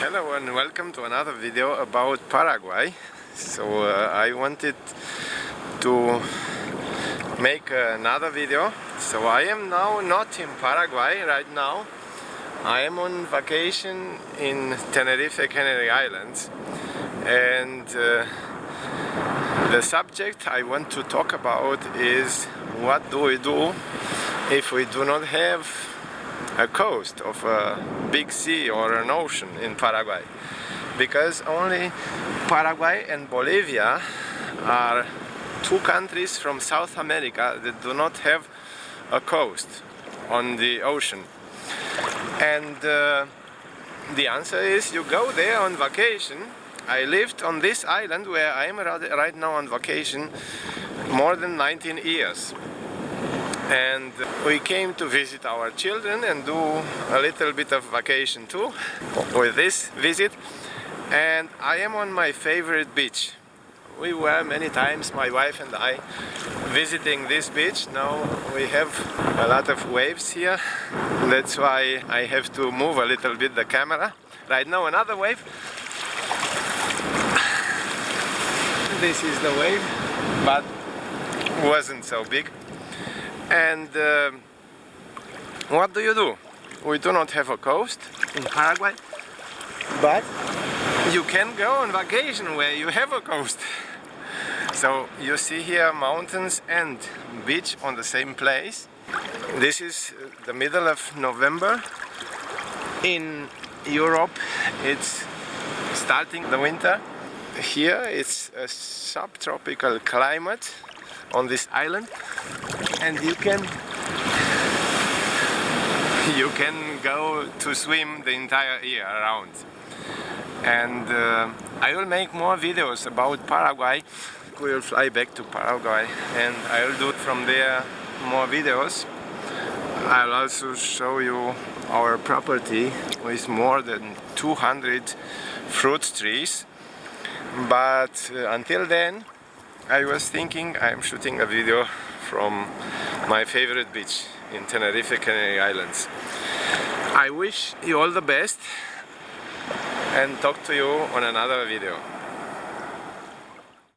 Hello and welcome to another video about Paraguay. So I wanted to make another video. So I am now not in Paraguay right now. I am on vacation in Tenerife Canary Islands, and the subject I want to talk about is what do we do if we do not have a coast of a big sea or an ocean in Paraguay, because only Paraguay and Bolivia are two countries from South America that do not have a coast on the ocean. And the answer is you go there on vacation. I lived on this island where I am right now on vacation more than 19 years. And we came to visit our children and do a little bit of vacation too with this visit. And I am on my favorite beach. We were many times, my wife and I, visiting this beach. Now we have a lot of waves here. That's why I have to move a little bit the camera. Right now another wave. This is the wave, but wasn't so big. And what do? We do not have a coast in Paraguay, but you can go on vacation where you have a coast. So you see here mountains and beach on the same place. This is the middle of November. In Europe it's starting the winter. Here it's a subtropical climate on this island, and you can go to swim the entire year around. And I will make more videos about Paraguay. We will fly back to Paraguay and I will do from there more videos. I'll also show you our property with more than 200 fruit trees. But until then, I was thinking I'm shooting a video from my favorite beach in Tenerife Canary Islands. I wish you all the best and talk to you on another video.